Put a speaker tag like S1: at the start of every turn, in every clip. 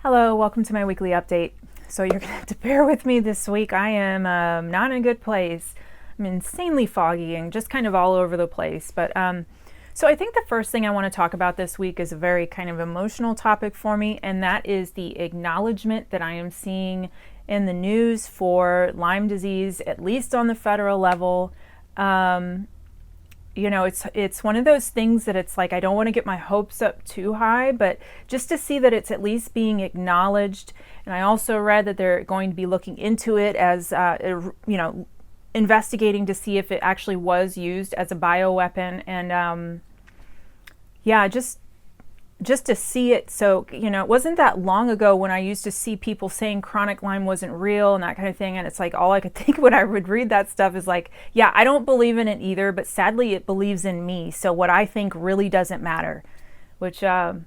S1: Hello, welcome to my weekly update. So you're going to have to bear with me this week. I am not in a good place. I'm insanely foggy and just kind of all over the place. But so I think the first thing I want to talk about this week is a very kind of emotional topic for me, and that is the acknowledgement that I am seeing in the news for Lyme disease, at least on the federal level. It's one of those things that it's like I don't want to get my hopes up too high, but just to see that it's at least being acknowledged. And I also read that they're going to be looking into it as, investigating to see if it actually was used as a bioweapon. And just to see it. So, it wasn't that long ago when I used to see people saying chronic Lyme wasn't real and that kind of thing. And it's like, all I could think when I would read that stuff is like, yeah, I don't believe in it either, but sadly it believes in me. So what I think really doesn't matter, which, can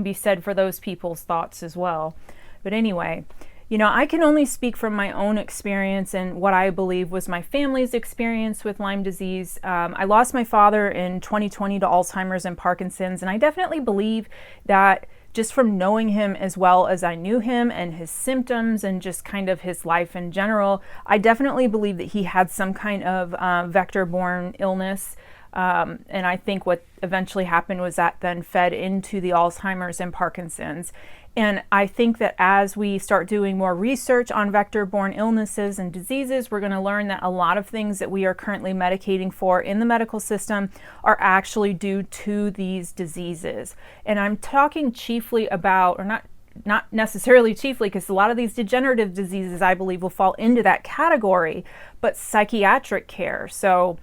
S1: be said for those people's thoughts as well. But anyway, I can only speak from my own experience and what I believe was my family's experience with Lyme disease. I lost my father in 2020 to Alzheimer's and Parkinson's, and I definitely believe that just from knowing him as well as I knew him and his symptoms and just kind of his life in general, I definitely believe that he had some kind of vector-borne illness. And I think what eventually happened was that then fed into the Alzheimer's and Parkinson's. And I think that as we start doing more research on vector-borne illnesses and diseases, we're going to learn that a lot of things that we are currently medicating for in the medical system are actually due to these diseases. And I'm talking chiefly about, or not necessarily chiefly, because a lot of these degenerative diseases I believe will fall into that category, but psychiatric care. So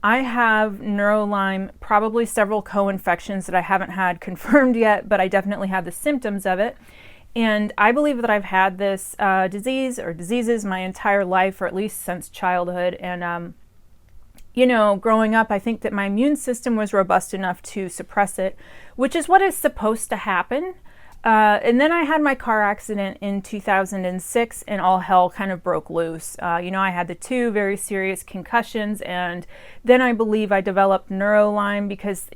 S1: I have neurolyme, probably several co-infections that I haven't had confirmed yet, but I definitely have the symptoms of it. And I believe that I've had this disease or diseases my entire life, or at least since childhood. And, growing up, I think that my immune system was robust enough to suppress it, which is what is supposed to happen. And then I had my car accident in 2006 and all hell kind of broke loose. I had the 2 very serious concussions, and then I believe I developed neurolyme because,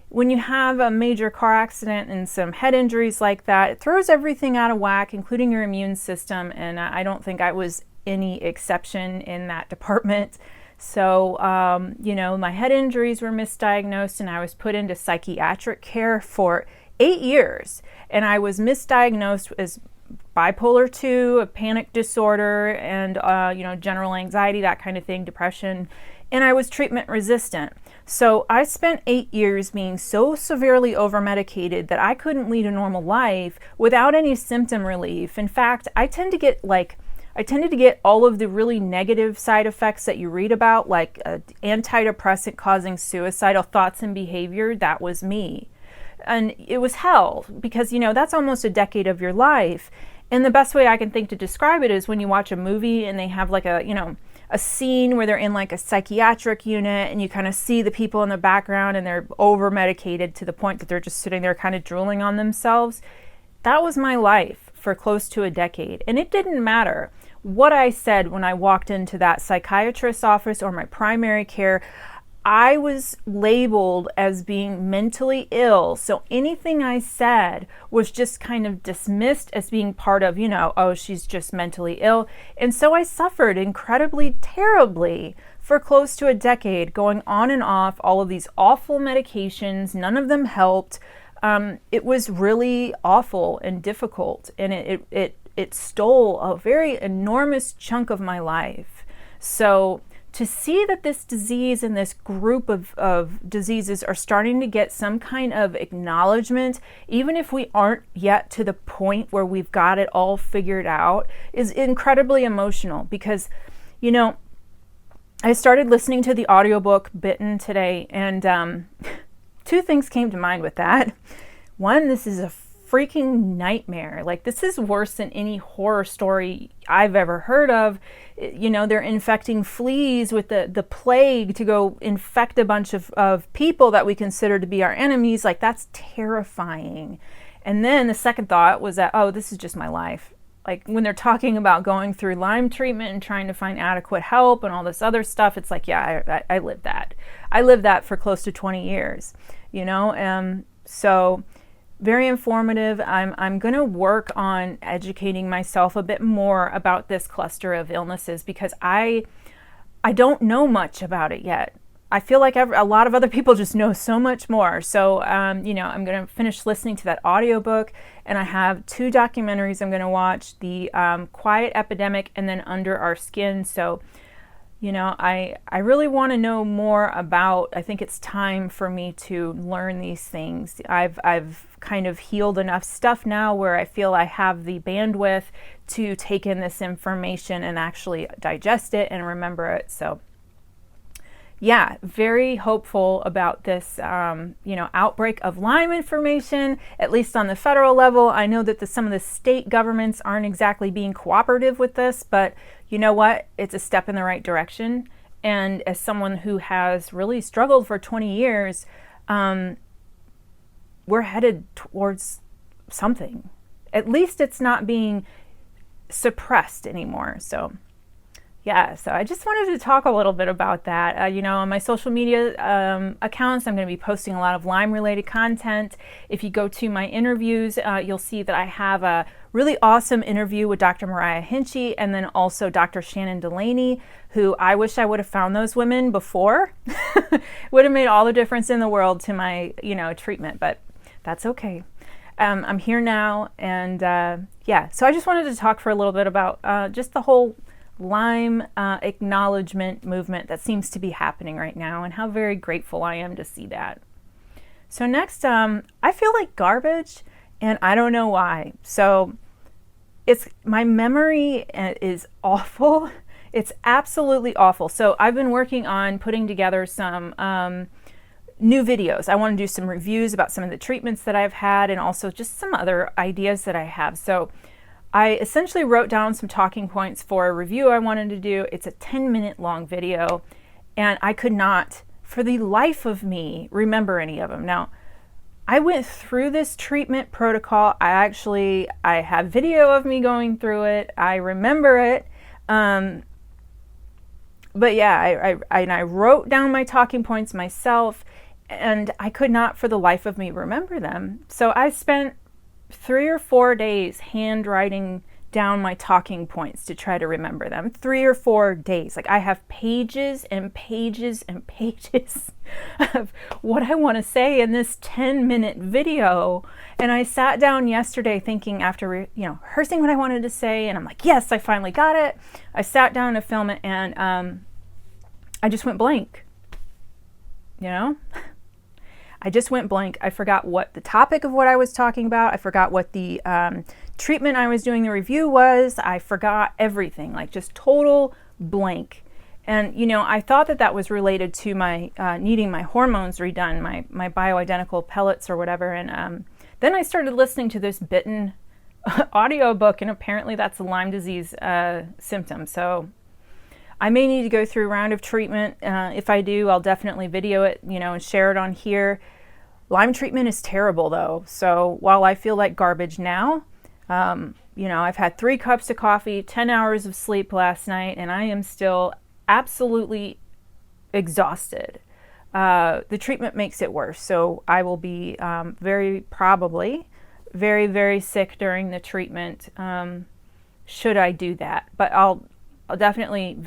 S1: when you have a major car accident and some head injuries like that, it throws everything out of whack, including your immune system. And I don't think I was any exception in that department. So, my head injuries were misdiagnosed and I was put into psychiatric care for 8 years, and I was misdiagnosed as bipolar 2, a panic disorder, and general anxiety, that kind of thing, depression, and I was treatment resistant. So I spent 8 years being so severely over-medicated that I couldn't lead a normal life without any symptom relief. In fact, I tended to get all of the really negative side effects that you read about, like antidepressant causing suicidal thoughts and behavior. That was me. And it was hell because, that's almost a decade of your life. And the best way I can think to describe it is when you watch a movie and they have like a scene where they're in like a psychiatric unit and you kind of see the people in the background and they're over medicated to the point that they're just sitting there kind of drooling on themselves. That was my life for close to a decade. And it didn't matter what I said when I walked into that psychiatrist's office or my primary care. I was labeled as being mentally ill. So anything I said was just kind of dismissed as being part of, oh, she's just mentally ill. And so I suffered incredibly terribly for close to a decade, going on and off all of these awful medications. None of them helped. It was really awful and difficult. And it stole a very enormous chunk of my life. So to see that this disease and this group of diseases are starting to get some kind of acknowledgement, even if we aren't yet to the point where we've got it all figured out, is incredibly emotional. Because, I started listening to the audiobook Bitten today, and 2 things came to mind with that. One, this is a freaking nightmare. Like, this is worse than any horror story I've ever heard of. They're infecting fleas with the plague to go infect a bunch of people that we consider to be our enemies. Like, that's terrifying. And then the second thought was that, oh, this is just my life. Like, when they're talking about going through Lyme treatment and trying to find adequate help and all this other stuff, it's like, yeah, I lived that. I lived that for close to 20 years, So very informative. I'm going to work on educating myself a bit more about this cluster of illnesses because I don't know much about it yet. I feel like a lot of other people just know so much more. So, I'm going to finish listening to that audiobook, and I have 2 documentaries I'm going to watch, the Quiet Epidemic and then Under Our Skin. So, I really want to know more about, I think it's time for me to learn these things. I've kind of healed enough stuff now where I feel I have the bandwidth to take in this information and actually digest it and remember it. So yeah, very hopeful about this, outbreak of Lyme information, at least on the federal level. I know that some of the state governments aren't exactly being cooperative with this, but you know what? It's a step in the right direction. And as someone who has really struggled for 20 years, we're headed towards something. At least it's not being suppressed anymore. So yeah, so I just wanted to talk a little bit about that. On my social media accounts, I'm going to be posting a lot of Lyme-related content. If you go to my interviews, you'll see that I have a really awesome interview with Dr. Mariah Hinchy and then also Dr. Shannon Delaney, who I wish I would have found those women before. Would have made all the difference in the world to my, treatment, but that's okay. I'm here now, and so I just wanted to talk for a little bit about just the whole Lyme acknowledgement movement that seems to be happening right now and how very grateful I am to see that. So next, I feel like garbage and I don't know why. So my memory is awful. It's absolutely awful. So I've been working on putting together some new videos. I want to do some reviews about some of the treatments that I've had and also just some other ideas that I have. So I essentially wrote down some talking points for a review I wanted to do. It's a 10-minute long video, and I could not, for the life of me, remember any of them. Now, I went through this treatment protocol. I have video of me going through it. I remember it. But yeah, I wrote down my talking points myself, and I could not, for the life of me, remember them. So I spent 3 or 4 days handwriting down my talking points to try to remember them. 3 or 4 days. Like I have pages and pages and pages of what I want to say in this 10-minute video. And I sat down yesterday thinking after, rehearsing what I wanted to say, and I'm like, yes, I finally got it. I sat down to film it, and I just went blank. I just went blank. I forgot what the topic of what I was talking about. I forgot what the treatment I was doing the review was. I forgot everything, like just total blank. And, I thought that was related to my needing my hormones redone, my bioidentical pellets or whatever. And then I started listening to this Bitten audiobook, and apparently that's a Lyme disease symptom. So I may need to go through a round of treatment. If I do, I'll definitely video it, and share it on here. Lyme treatment is terrible though. So while I feel like garbage now, I've had 3 cups of coffee, 10 hours of sleep last night, and I am still absolutely exhausted. The treatment makes it worse. So I will be very probably very, very sick during the treatment should I do that. But I'll definitely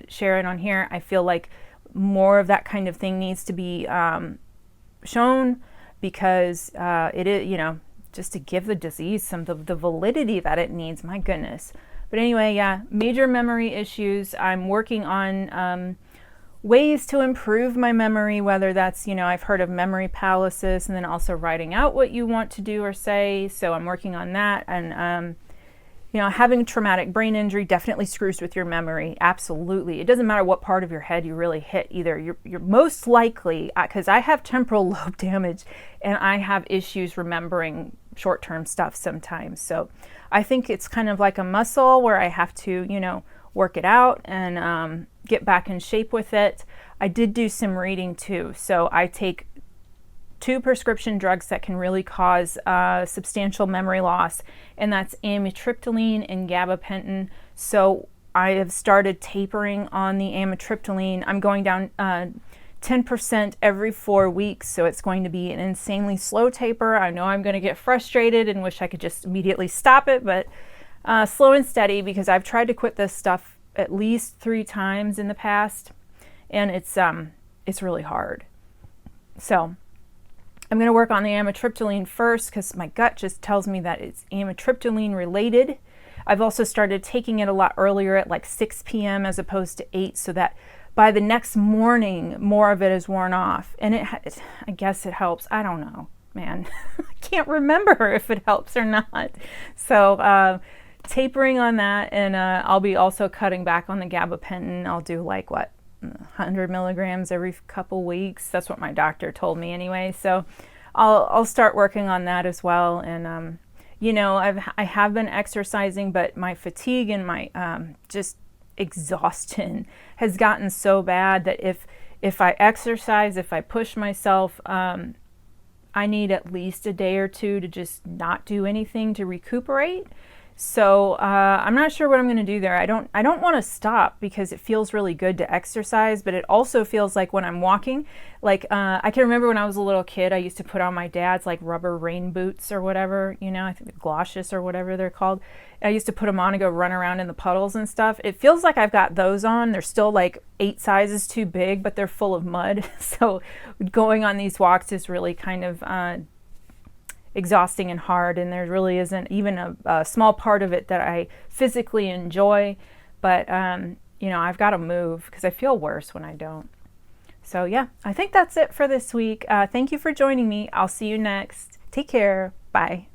S1: share it on here. I feel like more of that kind of thing needs to be shown because it is, just to give the disease some of the validity that it needs. My goodness. But anyway, yeah, major memory issues. I'm working on ways to improve my memory, whether that's, I've heard of memory paralysis and then also writing out what you want to do or say. So I'm working on that. And having traumatic brain injury definitely screws with your memory. Absolutely. It doesn't matter what part of your head you really hit either. You're most likely, because I have temporal lobe damage and I have issues remembering short-term stuff sometimes. So I think it's kind of like a muscle where I have to, work it out and get back in shape with it. I did do some reading too. So I take 2 prescription drugs that can really cause substantial memory loss, and that's amitriptyline and gabapentin. So I have started tapering on the amitriptyline. I'm going down 10% every 4 weeks. So it's going to be an insanely slow taper. I know I'm going to get frustrated and wish I could just immediately stop it, but slow and steady, because I've tried to quit this stuff at least 3 times in the past, and it's really hard. So I'm going to work on the amitriptyline first, because my gut just tells me that it's amitriptyline related. I've also started taking it a lot earlier at like 6 p.m. as opposed to 8, so that by the next morning, more of it is worn off. And I guess it helps. I don't know, man. I can't remember if it helps or not. So tapering on that, and I'll be also cutting back on the gabapentin. I'll do like 100 milligrams every couple weeks. That's what my doctor told me anyway. So I'll start working on that as well. And you know, I have been exercising, but my fatigue and my just exhaustion has gotten so bad that if I exercise, if I push myself, I need at least a day or two to just not do anything to recuperate. So I'm not sure what I'm going to do there. I don't want to stop, because it feels really good to exercise, but it also feels like when I'm walking, like I can remember when I was a little kid, I used to put on my dad's like rubber rain boots or whatever, you know, I think galoshes or whatever they're called. I used to put them on and go run around in the puddles and stuff. It feels like I've got those on. They're still like 8 sizes too big, but they're full of mud. So going on these walks is really kind of exhausting and hard, and there really isn't even a small part of it that I physically enjoy, but you know, I've got to move because I feel worse when I don't. So yeah, I think that's it for this week. Thank you for joining me. I'll see you next. Take care. Bye.